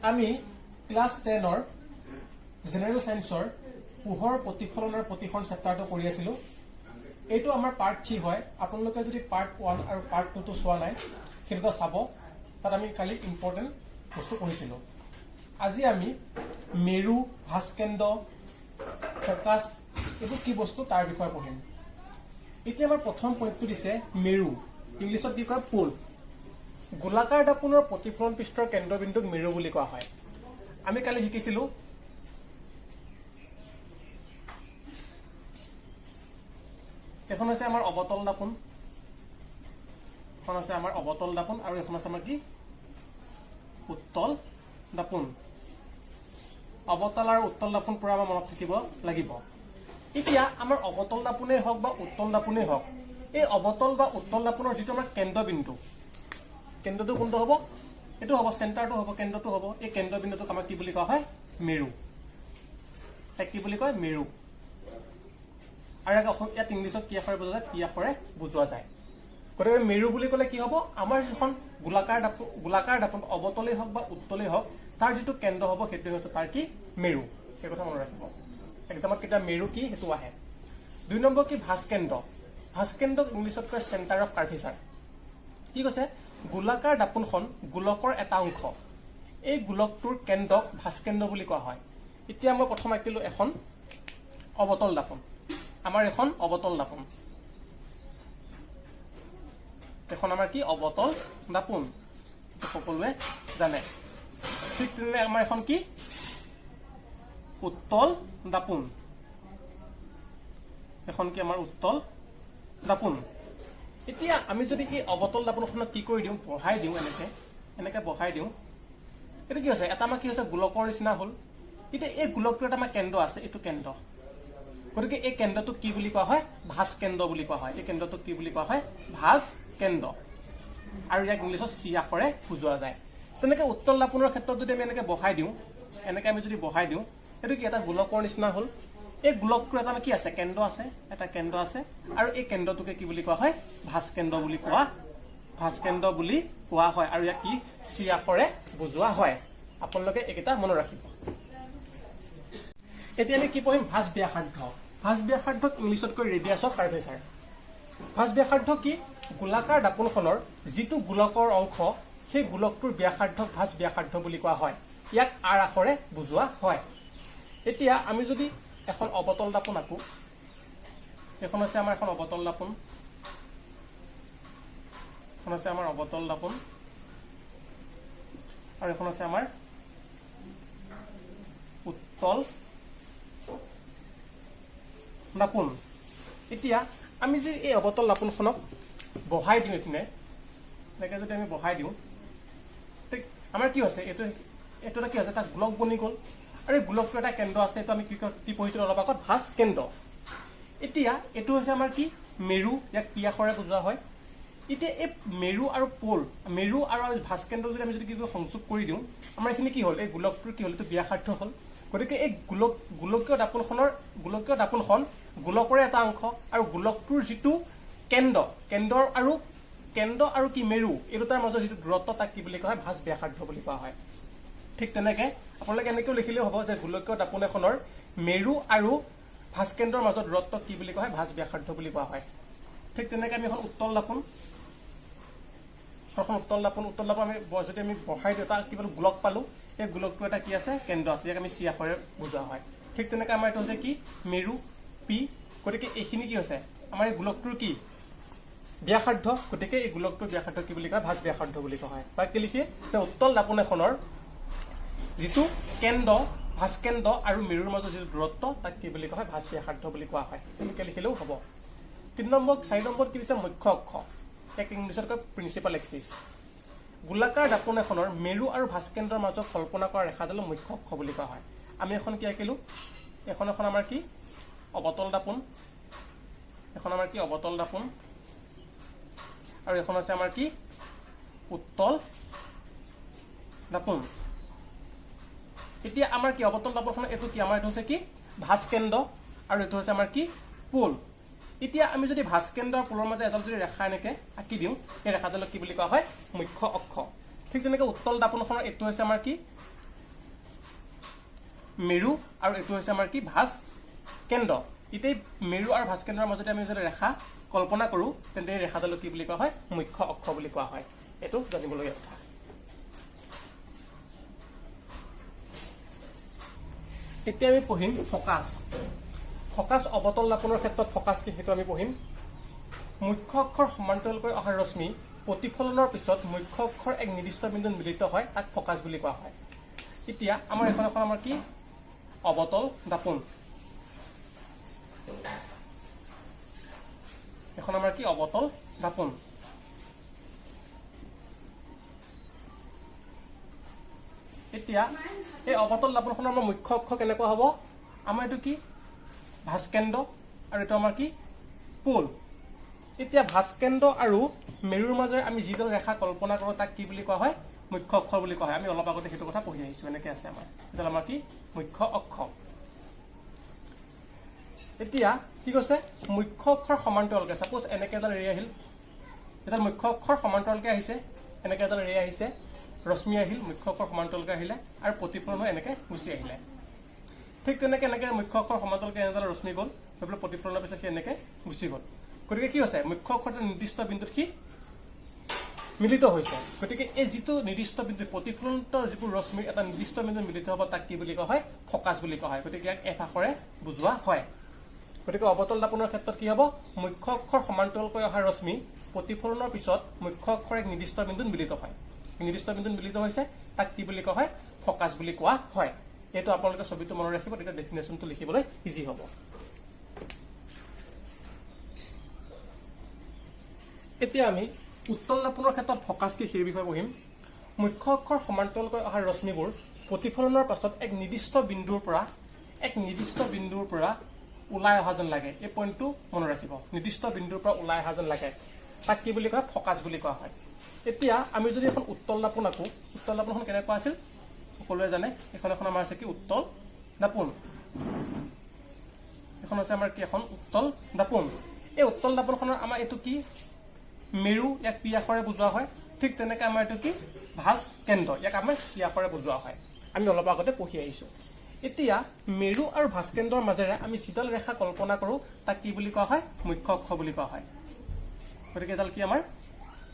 আমি class 10 general সায়েন্সৰ পোহৰ প্ৰতিফলনৰ প্ৰতিখন চেপ্টাৰটো কৰি আছিলো। এইটো আমাৰ পাৰ্ট 3 হয়। আপোনালোকে যদি পাৰ্ট 1 আৰু পাৰ্ট 2 টো চোৱা নাই সেটা চাব। তাত আমি কালি ইম্পৰ্টেন্ট বস্তু পঢ়িছিলো। আজি আমি মেৰু, ভাস্কেন্দ্ৰ, ফোকাস এইটো কি বস্তু তাৰ বিষয়ে পঢ়িম। এতিয়া আমাৰ প্ৰথম পইণ্টটো দিছে মেৰু, ইংলিছত কি কয় পোল। গোলাকাৰ দাপোনৰ প্ৰতিফলন পৃষ্ঠৰ কেন্দ্ৰবিন্দুক মেৰু বুলি কোৱা হয়। আমি কালি শিকিছিলো এখন আছে আমাৰ অবতল দাপোন, এখন আছে আমাৰ অবতল দাপোন আৰু এখন আছে আমাৰ কি উত্তল দাপোন। অবতল আৰু উত্তল দাপোন পুৰা আমাৰ মনত থাকিব লাগিব। এতিয়া আমাৰ অবতল দাপোনেই হওক বা উত্তল দাপোনেই হওক, এই অবতল বা উত্তল দাপোনৰ যিটো আমাৰ কেন্দ্ৰবিন্দু, কেন্দ্ৰটো কোনটো হ'ব? এইটো হ'ব, চেণ্টাৰটো হ'ব, কেন্দ্ৰটো হ'ব। এই কেন্দ্ৰবিন্দুটোক আমাৰ কি বুলি কোৱা হয়? মেৰু। তাক কি বুলি কয়? মেৰু। আৰু ইয়াত ইংলিছত কি আখৰে বুজোৱা যায়? পি আখৰে বুজোৱা যায়। গতিকে মেৰু বুলি ক'লে কি হ'ব? আমাৰ যিখন গোলাকাৰ দাপোন অবতলেই হওক বা উত্তলেই হওক, তাৰ যিটো কেন্দ্ৰ হ'ব সেইটো হৈছে তাৰ কি? মেৰু। সেই কথা মনত ৰাখিব। এক্সামত কেতিয়া মেৰু কি সেইটো আহে। 2 নম্বৰ কি? ভাস্কেন্দ্ৰ। ভাস্কেন্দ্ৰক ইংলিছত কয় চেণ্টাৰ অফ কাৰ্ভেচাৰ। কি কৈছে? গোলাকাৰ দাপোনখন গোলকৰ এটা অংশ। এই গোলকটোৰ কেন্দ্ৰক ভাস্কেন্দ্ৰ বুলি কোৱা হয়। এতিয়া মই প্ৰথম আঁকিলো এখন অবতল দাপোন। আমাৰ এখন অবতল দাপোন, এখন আমাৰ কি অবতল দাপোন, সকলোৱে জানে। ঠিক তেনেদৰে আমাৰ এখন কি উত্তল দাপোন, এখন কি আমাৰ উত্তল দাপোন। এতিয়া আমি যদি এই অবতল দাপোনখনক কি কৰি দিওঁ? বহাই দিওঁ, এনেকে বহাই দিওঁ। এইটো কি হৈছে? এটা আমাৰ কি হৈছে? গোলকৰ নিচিনা হ'ল। এতিয়া এই গোলকটো এটা আমাৰ কেন্দ্ৰ আছে, এইটো কেন্দ্ৰ। গতিকে এই কেন্দ্ৰটোক কি বুলি কোৱা হয়? ভাস্কেন্দ্ৰ বুলি কোৱা হয়। এই কেন্দ্ৰটোক কি বুলি কোৱা হয়? ভাস্কেন্দ্ৰ। আৰু ইয়াক ইংলিছত চি আখৰে বুজোৱা যায়। তেনেকে উত্তল দাপোনৰ ক্ষেত্ৰত যদি আমি এনেকে বহাই দিওঁ, এনেকে আমি যদি বহাই দিওঁ, এইটো কি এটা গোলকৰ নিচিনা হ'ল। এই গোলকটোৰ এটা কি আছে? কেন্দ্ৰ আছে, এটা কেন্দ্ৰ আছে। আৰু এই কেন্দ্ৰটোকে কি বুলি কোৱা হয়? ভাস্কেন্দ্ৰ বুলি কোৱা হয়। আৰু ইয়াক কি চি আখৰে বুজোৱা হয়। আপোনালোকে এইকেইটা মনত ৰাখিব। এতিয়া আমি কি পঢ়িম? ভাঁজ ব্যাসাৰ্ধ। ভাঁজ ব্যাসাৰ্ধক ইংলিছত কয় ৰেডিয়াছ অফ কাৰ্ভেচাৰ। ভাঁজ ব্যাসাৰ্ধ কি? গোলাকাৰ দাপোনখনৰ যিটো গোলকৰ অংশ, সেই গোলকটোৰ ব্যাসাৰ্ধক ভাঁজ ব্যাসাৰ্ধ বুলি কোৱা হয়। ইয়াক আৰ আখৰে বুজোৱা হয়। এতিয়া আমি যদি এখন অবতল দাপোন আঁকো, এখন হৈছে আমাৰ এখন অবতল দাপোন, এখন আছে আমাৰ অবতল দাপোন, আৰু এখন আছে আমাৰ উত্তল দাপোন। এতিয়া আমি যদি এই অবতল দাপোনখনক বহাই দিওঁ, এনেকে যদি আমি বহাই দিওঁ, আমাৰ কি হৈছে? এইটো এটা কি হৈছে? এটা গোলক বনি গ'ল। আৰু এই গোলকটো এটা কেন্দ্ৰ আছে। এইটো আমি কি পঢ়িছিলো অলপ আগত? ভাস্কেন্দ্ৰ। এতিয়া এইটো হৈছে আমাৰ কি মেৰু, ইয়াক পি আখৰে বুজোৱা হয়। এতিয়া এই মেৰু আৰু পোল, মেৰু আৰু ভাস্কেন্দ্ৰ যদি আমি কি সংযোগ কৰি দিওঁ, আমাৰ এইখিনি কি হ'ল? এই গোলকটোৰ কি হ'ল? এইটো ব্যাসাৰ্ধ হ'ল। গতিকে এই গোলকীয় দাপোনখন গোলকৰে এটা অংশ। আৰু গোলকটোৰ যিটো কেন্দ্ৰ আৰু কি মেৰু, এই দুটাৰ মাজত যিটো দূৰত্ব, তাক কি বুলি কোৱা হয়? ভাঁজ ব্যাসাৰ্ধ বুলি কোৱা হয়। ঠিক তেনেকে আপোনালোকে এনেকেও লিখিলেও হ'ব যে গোলকীয় দাপোন এখনৰ মেৰু আৰু ভাস্কেন্দ্ৰৰ মাজত দূৰত্ব কি বুলি কোৱা হয়? ভাঁজ ব্যাসাৰ্ধ বুলি কোৱা হয়। ঠিক তেনেকে আমি এখন উত্তল দাপোন আমি যদি আমি বহাই দিওঁ, এটা কি পালো? গোলক পালো। এই গোলকটো এটা কি আছে? কেন্দ্ৰ আছে। ইয়াক আমি চি আখৰে বুজোৱা হয়। ঠিক তেনেকে আমাৰ এইটো হৈছে কি মেৰু, পি। গতিকে এইখিনি কি হৈছে? আমাৰ এই গোলকটোৰ কি ব্যাসাৰ্ধ। গতিকে এই গোলকটোৰ ব্যাসাৰ্ধ কি বুলি কয়? ভাঁজ ব্যাসাৰ্ধ বুলি কোৱা হয়। বা কি লিখি যে উত্তল দাপোন এখনৰ যিটো কেন্দ্ৰ, ভাস্কেন্দ্ৰ আৰু মেৰুৰ মাজত যিটো দূৰত্ব, তাক কি বুলি কোৱা হয়? ভাঁজ ব্যাসাৰ্ধ বুলি কোৱা হয়। তেনেকে লিখিলেও হ'ব। 4 নম্বৰ কি দিছে? মুখ্য অক্ষ। ইয়াক ইংলিছত কয় প্ৰিন্সিপাল এক্সিছ। গোলাকাৰ দাপোন এখনৰ মেৰু আৰু ভাস্কেন্দ্ৰৰ মাজত কল্পনা কৰা ৰেখাডালক মুখ্য অক্ষ বুলি কোৱা হয়। আমি এখন কি আঁকিলো? এখন আমাৰ কি অবতল দাপোন, এখন আমাৰ কি অবতল দাপোন, আৰু এখন আছে আমাৰ কি উত্তল দাপোন। এতিয়া আমাৰ কি অবতল দাপোনখন এইটো কি? আমাৰ এইটো হৈছে কি ভাস্কেন্দ্ৰ, আৰু এইটো হৈছে আমাৰ কি পোল। এতিয়া আমি যদি ভাস্কেন্দ্ৰ আৰু পোলৰ মাজত এডাল যদি ৰেখা এনেকে আঁকি দিওঁ, এই ৰেখাডালক কি বুলি কোৱা হয়? মুখ্য অক্ষ। ঠিক তেনেকে উত্তল দাপোনখনৰ এইটো হৈছে আমাৰ কি মেৰু আৰু এইটো হৈছে আমাৰ কি ভাঁজ কেন্দ্ৰ ইতেই মেৰু আৰু ভাঁজ কেন্দ্ৰৰ মাজতে আমি যদি ৰেখা কল্পনা কৰোঁ তেন্তে এই ৰেখাডালক কি বুলি কোৱা হয় মুখ্য অক্ষ বুলি কোৱা হয় এইটো জানিবলগীয়া কথা এতিয়া আমি পঢ়িম ফকাছ ফকাছ অৱতল দাপনৰ ক্ষেত্ৰত ফকাছ কি সেইটো আমি পঢ়িম মুখ্য অক্ষৰ সমান্তৰালকৈ অহা ৰশ্মি প্ৰতিফলনৰ পিছত মুখ্য অক্ষৰ এক নিৰ্দিষ্ট বিন্দুত মিলিত হয় তাক ফকাছ বুলি কোৱা হয় এতিয়া আমাৰ এখন আমাৰ কি অৱতল দাপন এখন আমাৰ কি অৱতল দাপন এতিয়া এই অৱতল দাপনখনৰ আমাৰ মুখ্য অক্ষ কেনেকুৱা হ'ব আমাৰ এইটো কি ভাঁজ কেন্দ্ৰ আৰু এইটো আমাৰ কি পোল এতিয়া ভাঁজ কেন্দ্ৰ আৰু মেৰুৰ মাজেৰে আমি যিডাল ৰেখা কল্পনা কৰোঁ তাক কি বুলি কোৱা হয় মুখ্য অক্ষ বুলি কোৱা হয় আমি অলপ আগতে সেইটো কথা পঢ়ি আহিছোঁ এনেকৈ আছে আমাৰ এডাল আমাৰ কি মুখ্য অক্ষ এতিয়া কি কৈছে মুখ্য অক্ষৰ সমান্তৰালকৈ সাপোজ এনেকৈ এডাল ৰে আহিল এডাল মুখ্য অক্ষৰ সমান্তৰালকৈ আহিছে এনেকৈ এডাল ৰে আহিছে ৰশ্মি আহিল মুখ্য অক্ষৰ সমান্তৰালকৈ আহিলে আৰু প্ৰতিফলন হৈ এনেকৈ গুচি আহিলে ঠিক তেনেকৈ এনেকৈ মুখ্য অক্ষৰ সমান্তৰালকৈ এডাল ৰশ্মি গ'ল সেইবিলাক প্ৰতিফলনৰ পিছত সি এনেকৈ গুচি গ'ল গতিকে কি হৈছে মুখ্য অক্ষৰ নিৰ্দিষ্ট বিন্দুত সি মিলিত হৈছে গতিকে এই যিটো নিৰ্দিষ্ট বিন্দু প্ৰতিফলনত যিবোৰ ৰশ্মিৰ এটা নিৰ্দিষ্ট বিন্দুত মিলিত হ'ব তাক কি বুলি কোৱা হয় ফকাছ বুলি কোৱা হয় গতিকে ইয়াক এফ আখৰে বুজোৱা হয় গতিকে অৱতল দাপনৰ ক্ষেত্ৰত কি হ'ব মুখ্য অক্ষৰ সমান্তৰালকৈ অহা ৰশ্মি প্ৰতিফলনৰ পিছত মুখ্য অক্ষৰ এক নিৰ্দিষ্ট বিন্দুত মিলিত হয় নিৰ্দিষ্ট বিন্দুত মিলিত হৈছে তাক কি বুলি কোৱা হয় ফকাছ বুলি কোৱা হয় এইটো আপোনালোকে ছবিটো মনত ৰাখিব তেতিয়া ডেফিনেশ্যনটো লিখিবলৈ ইজি হ'ব এতিয়া আমি উত্তল দাপনৰ ক্ষেত্ৰত ফকাছ কি সেই বিষয়ে পঢ়িম মুখ্য অক্ষৰ সমান্তৰালকৈ অহা ৰশ্মিবোৰ প্ৰতিফলনৰ পাছত এক নিৰ্দিষ্ট বিন্দুৰ পৰা ওলাই অহা যেন লাগে এই পইণ্টটো মনত ৰাখিব নিৰ্দিষ্ট বিন্দুৰ পৰা ওলাই অহা যেন লাগে তাক কি বুলি কয় ফকাছ বুলি কোৱা হয় এতিয়া আমি যদি এখন উত্তল দাপন আঁকো উত্তল দাপনখন কেনেকুৱা আছিল সকলোৱে জানে এখন আমাৰ আছে কি উত্তল দাপন এখন আছে আমাৰ কি এখন উত্তল দাপন এই উত্তল দাপনখনৰ আমাৰ এইটো কি মেৰু ইয়াক পি আখৰে বুজোৱা হয় ঠিক তেনেকৈ আমাৰ এইটো কি ভাঁজ কেন্দ্ৰ ইয়াক আমাৰ চি আখৰে বুজোৱা হয় আমি অলপ আগতে পঢ়ি আহিছোঁ এতিয়া মেৰু আৰু ভাঁজ কেন্দ্ৰৰ মাজেৰে আমি যিডাল ৰেখা কল্পনা কৰোঁ তাক কি বুলি কোৱা হয় মুখ্য অক্ষ বুলি কোৱা হয় গতিকে এডাল কি আমাৰ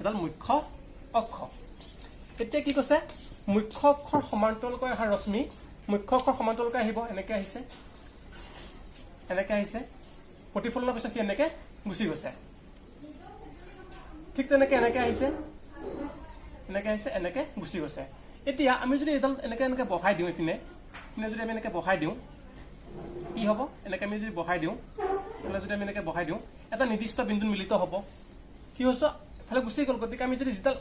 এডাল মুখ্য অক্ষ এতিয়া কি কৈছে মুখ্য অক্ষৰ সমান্তৰালকৈ অহা ৰশ্মি মুখ্য অক্ষৰ সমান্তৰালকৈ আহিব এনেকৈ আহিছে প্ৰতিফলনৰ পিছত সি এনেকৈ গুচি গৈছে ঠিক তেনেকৈ এনেকৈ আহিছে এনেকৈ গুচি গৈছে এতিয়া আমি যদি এডাল এনেকৈ বহাই দিওঁ এইপিনে যদি আমি এনেকৈ বহাই দিওঁ কি হ'ব এনেকৈ আমি যদি বহাই দিওঁ এটা নিৰ্দিষ্ট বিন্দুত মিলিত হ'ব কি হৈছে এফালে গুচি গ'ল গতিকে আমি যদি যিডাল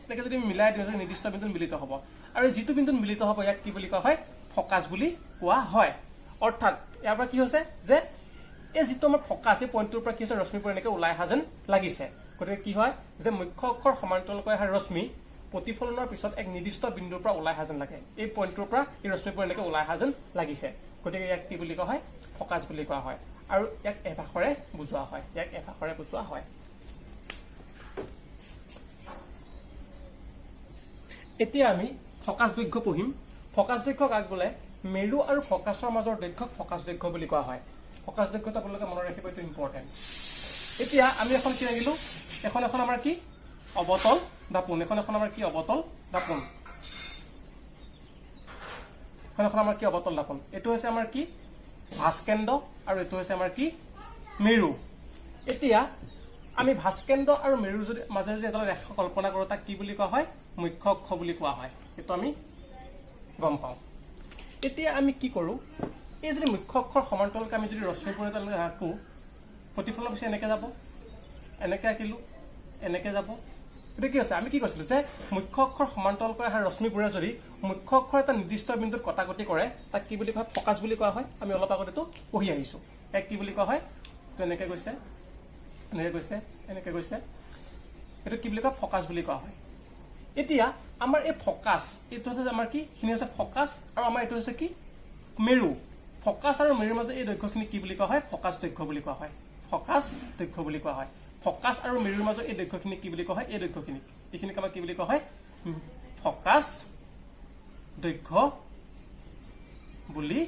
এনেকৈ যদি মিলাই দিওঁ নিৰ্দিষ্ট বিন্দুত মিলিত হ'ব আৰু যিটো বিন্দুত মিলিত হ'ব ইয়াক কি বুলি কোৱা হয় ফকাছ বুলি কোৱা হয় অৰ্থাৎ ইয়াৰ পৰা কি হৈছে যে এই যিটো আমাৰ ফকাছ এই পইণ্টটোৰ পৰা কি হৈছে ৰশ্মিবোৰ এনেকৈ ওলাই অহা যেন লাগিছে গতিকে কি হয় যে মুখ্য অক্ষৰ সমান্তৰালকৈ অহা ৰশ্মি প্ৰতিফলনৰ পিছত এক নিৰ্দিষ্ট বিন্দুৰ পৰা ওলাই অহা যেন লাগে এই পইণ্টটোৰ পৰা এই ৰশ্মিবোৰ এনেকৈ ওলাই অহা যেন লাগিছে গতিকে ইয়াক কি বুলি কোৱা হয় ফকাছ বুলি কোৱা হয় আৰু ইয়াক এফ আখৰে বুজোৱা হয় এতিয়া আমি ফকাছ দৈৰ্ঘ্য পঢ়িম ফকাছ দৈৰ্ঘ্য কাক বোলে মেৰু আৰু ফকাছৰ মাজৰ দৈৰ্ঘ্যক ফকাছ দৈৰ্ঘ্য বুলি কোৱা হয় ফকাছ দৈৰ্ঘ্যটো আপোনালোকে মনত ৰাখিব এইটো ইম্পৰ্টেণ্ট এতিয়া আমি এখন কি ৰাখিলোঁ এখন আমাৰ কি অৱতল দাপন এখন আমাৰ কি অৱতল দাপন এইটো হৈছে আমাৰ কি ভাঁজ কেন্দ্ৰ আৰু এইটো হৈছে আমাৰ কি মেৰু এতিয়া আমি ভাঁজ কেন্দ্ৰ আৰু মেৰুৰ যদি মাজেৰে যদি এটা ৰেখা কল্পনা কৰোঁ তাক কি বুলি কোৱা হয় মুখ্য অক্ষ বুলি কোৱা হয় এইটো আমি গম পাওঁ এতিয়া আমি কি কৰোঁ এই যদি মুখ্য অক্ষৰ সমান্তৰালকৈ আমি যদি ৰশ্মিবোৰ এটা আঁকো প্ৰতিফলনৰ পিছত এনেকৈ যাব এনেকৈ আঁকিলোঁ এনেকৈ যাব গতিকে কি হৈছে আমি কি কৈছিলোঁ যে মুখ্য অক্ষৰ সমান্তৰালকৈ অহা ৰশ্মিবোৰে যদি মুখ্য অক্ষৰ এটা নিৰ্দিষ্ট বিন্দুত কটাকটি কৰে তাক কি বুলি কোৱা হয় ফকাছ বুলি কোৱা হয় আমি অলপ আগতে এইটো পঢ়ি আহিছোঁ ইয়াক কি বুলি কোৱা হয় তো এনেকৈ গৈছে এইটো কি বুলি কয় ফকাছ বুলি কোৱা হয় এতিয়া আমাৰ এই ফকাছ এইটো হৈছে আমাৰ কি খিনি হৈছে ফকাছ আৰু আমাৰ এইটো হৈছে কি মেৰু ফকাছ আৰু মেৰুৰ মাজত এই দৈৰ্ঘ্যখিনি কি বুলি কোৱা হয় ফকাছ দৈৰ্ঘ্য বুলি কোৱা হয় ফকাছ আৰু মেৰুৰ মাজত এই দৈৰ্ঘ্যখিনি কি বুলি কোৱা হয় এই দৈৰ্ঘ্যখিনি এইখিনিক আমাৰ কি বুলি কোৱা হয় ফকাছ দৈৰ্ঘ্য বুলি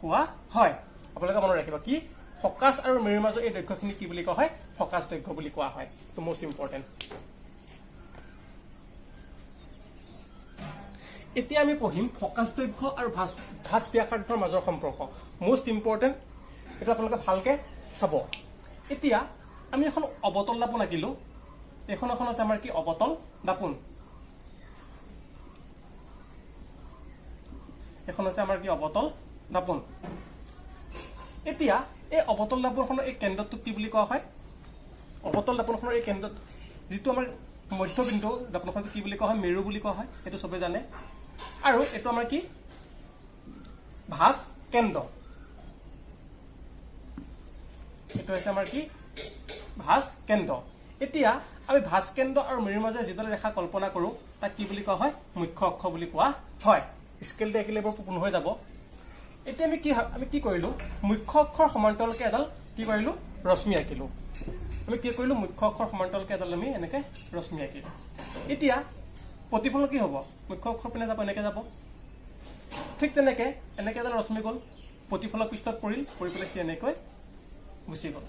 কোৱা হয় আপোনালোকে মনত ৰাখিব কি ফকাছ আৰু মেৰুৰ মাজৰ এই দৈৰ্ঘ্যখিনি কি বুলি কোৱা হয় ফকাছ দৈৰ্ঘ্য বুলি কোৱা হয় তো মোষ্ট ইম্পৰ্টেণ্ট এতিয়া আমি পঢ়িম ফকাছ দৈৰ্ঘ্য আৰু ভাঁজ ব্যাসাৰ্ধৰ মাজৰ সম্পৰ্ক মোষ্ট ইম্পৰ্টেণ্ট এটা আপোনালোকে ভালকে চাব এতিয়া আমি এখন অবতল দাপোন আঁকিলো এখন আছে আমাৰ কি অবতল দাপোন এখন আছে আমাৰ কি অবতল দাপোন এতিয়া এই অবতল দাপোনখনৰ এই কেন্দ্ৰটো কি বুলি কোৱা হয় অবতল দাপোনখনৰ এই কেন্দ্ৰ যেটো আমাৰ মধ্যবিন্দু দাপোনখনটো কি বুলি কোৱা হয় মেৰু বুলি কোৱা হয় এটো সবে জানে আৰু এটো আমাৰ কি ভাঁজ কেন্দ্ৰ এটো আছে আমাৰ কি ভাঁজ কেন্দ্ৰ এতিয়া আমি ভাঁজ কেন্দ্ৰ আৰু মেৰুৰ মাজৰ যিডাল ৰেখা কল্পনা কৰো তাক কি বুলি কোৱা হয় মুখ্য অক্ষ বুলি কোৱা হয় স্কেল দি আঁকিলে বৰ পূৰ্ণ হৈ যাব এতিয়া আমি কি কৰিলো মুখ্য অক্ষৰ সমান্তৰালকে এডাল কি কৰিলো ৰশ্মি আঁকিলো আমি কি কৰিলো মুখ্য অক্ষৰ সমান্তৰালকে এডাল আমি এনেকে ৰশ্মি আঁকিলো এতিয়া প্ৰতিফলন কি হ'ব মুখ্য অক্ষৰ পিনে যাব এনেকে যাব ঠিক তেনেকে এনেকে এডাল ৰশ্মি গ'ল প্ৰতিফলক পৃষ্ঠত পৰিল পেলাই কি এনেকৈ গুচি গ'ল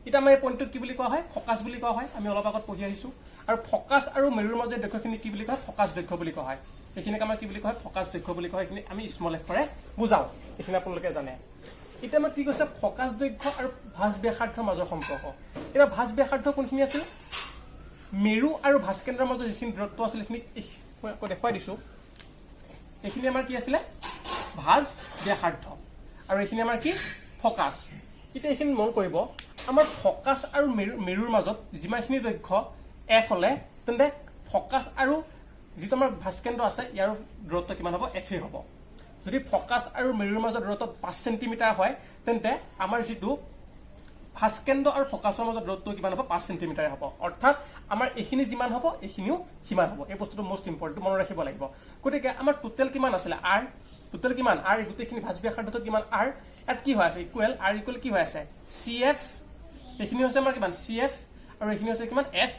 এটা আমাৰ এই পইণ্টটো কি বুলি কোৱা হয় ফকাছ বুলি কোৱা হয় আমি অলপ আগত পঢ়ি আহিছো আৰু ফকাছ আৰু মেৰুৰ মাজৰ দৈৰ্ঘ্যখিনি কি বুলি কোৱা হয় ফকাছ দৈৰ্ঘ্য বুলি কোৱা হয় এইখিনিক আমাৰ কি বুলি কোৱা হয় ফকাছ দৈৰ্ঘ্য বুলি কোৱা হয় এইখিনি আমি স্মল এফৰে বুজাও এইখিনি আপোনালোকে জানে এতিয়া আমাৰ কি কৈছে ফকাছ দৈৰ্ঘ্য আৰু ভাঁজ ব্যাসাৰ্ধৰ মাজৰ সম্পৰ্ক এটা ভাঁজ ব্যাসাৰ্ধ কোনখিনি আছিল মেৰু আৰু ভাঁজ কেন্দ্ৰৰ মাজৰ যিখিনি দূৰত্ব আছিল এইখিনি দেখুৱাই দিছো এইখিনি আমাৰ কি আছিলে ভাঁজ ব্যাসাৰ্ধ আৰু এইখিনি আমাৰ কি ফকাছ এতিয়া এইখিনি মন কৰিব আমাৰ ফকাছ আৰু মেৰুৰ মাজত যিমানখিনি দৈৰ্ঘ্য এফ হলে তেন্তে ফকাছ আৰু যেটো আমাৰ ভাঁজ কেন্দ্ৰ আছে ইয়াৰ দূৰত্ব কিমান হ'ব এফ হ'ব যদি ফকাছ আৰু মেৰুৰ মাজৰ দূৰত্ব 5 সেন্টিমিটাৰ হয় তেন্তে আমাৰ যেটো ভাঁজ কেন্দ্ৰ আৰু ফকাছৰ মাজৰ দূৰত্ব কিমান হ'ব 5 সেন্টিমিটাৰ হ'ব অৰ্থাৎ আমাৰ এইখিনি যিমান হ'ব এইখিনিও সিমান হ'ব এই বস্তুটো মোষ্ট ইম্পৰ্টেন্ট মনত ৰাখিব লাগিব গতিকে আমাৰ টোটেল কিমান আছিল আৰ টোটেল কিমান আৰ গোটেইখিনি ভাঁজ ব্যাসাৰ্ধটো কিমান আৰ এট কি হৈ আছে ইকুৱেল আৰ ইকুৱেল কি হৈ আছে চিএফ এইখিনি হৈছে আমাৰ কিমান চিএফ আৰু এইখিনি হৈছে কিমান এফ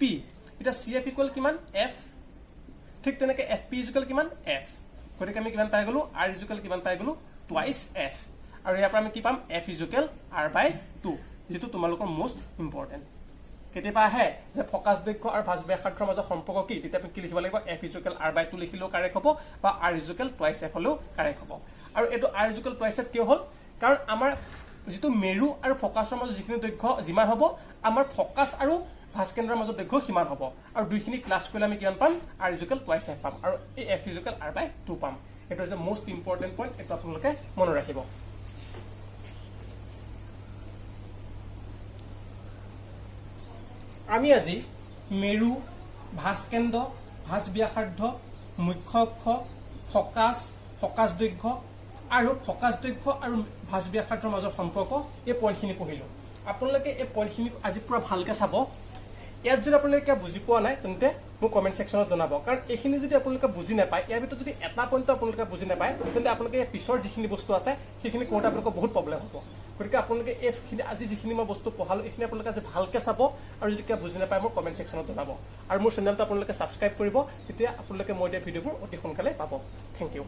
পি এটা চিএফ ইকুৱেল কিমান এফ ঠিক তেনেকে এফ পি ইকুৱেল কিমান এফ গতিকে আমি কিমান পাই গলো আৰ ইকুৱেল কিমান পাই গলো টুৱাইস এফ আৰু ইয়াৰ পৰা আমি কি পাম এফ ইকুৱেল আৰ বাই 2 যেটো তোমালোকৰ মোষ্ট ইম্পৰ্টেন্ট কেতিয়াবা আহে যে ফকাছ দৈৰ্ঘ্য আৰু ভাঁজ ব্যাসাৰ্ধৰ মাজৰ সম্পৰ্ক কি তেতিয়া আমি কি লিখিব লাগিব এফ ইকুৱেল আৰ বাই 2 লিখিলেও কাৰেক্ট হ'ব বা আৰ ইকুৱেল টুৱাইস এফ হলেও কাৰেক্ট হ'ব আৰু এটো আৰ ইকুৱেল টুৱাইস এফ কিয় হ'ল কাৰণ আমাৰ যেটো মেৰু আৰু ফকাছৰ মাজৰ যিখিনি দৈৰ্ঘ্য যিমান হ'ব আমাৰ ফকাছ আৰু ভাঁজ কেন্দ্ৰৰ মাজৰ দৈৰ্ঘ্য সিমান হ'ব আৰু দুইখিনি প্লাস কৰিলে আমি কিমান পাম আৰ ইকুৱেল টুৱাইস এফ পাম আৰু এই এফ ইকুৱেল আৰ বাই 2 পাম এটো হৈছে মোষ্ট ইম্পৰ্টেন্ট পইণ্ট এটো আপোনালোকে মনত ৰাখিব আমি আজি মেৰু ভাঁজ কেন্দ্ৰ ভাঁজ ব্যাসাৰ্ধ মুখ্য অক্ষ ফকাছ দৈৰ্ঘ্য আৰু ফকাছ দৈৰ্ঘ্য আৰু ভাঁজ ব্যাসাৰ্ধৰ মাজৰ সম্পৰ্ক এই পইণ্টখিনি পঢ়িলো আপোনালোকে এই পইণ্টখিনি আজি পুৰা ভালকে চাব ইয়াত যদি আপোনালোকে বুজি পোৱা নাই তেন্তে মোক কমেন্ট সেকশনত জনাব কাৰণ এইখিনি যদি আপোনালোকে বুজি নাপায় ইয়াৰ ভিতৰত যদি এটা পইণ্ট আপোনালোকে বুজি নাপায় তেন্তে আপোনালোকে পিছৰ যিখিনি বস্তু আছে সেইখিনি কৰোঁতে আপোনালোকৰ বহুত প্ৰব্লেম হ'ব গতিকে আপোনালোকে এইখিনি আজি যিখিনি মই বস্তু পঢ়ালো এইখিনি আপোনালোকে আজি ভালকে চাব আৰু যদি কিবা বুজি নাপায় মোক কমেন্ট সেকশনত জনাব আৰু মোৰ চেনেলটো আপোনালোকে সাবস্ক্ৰাইব কৰিব তেতিয়া আপোনালোকে মই দিয়া ভিডিঅ'বোৰ অতি সোনকালে পাব থেংক ইউ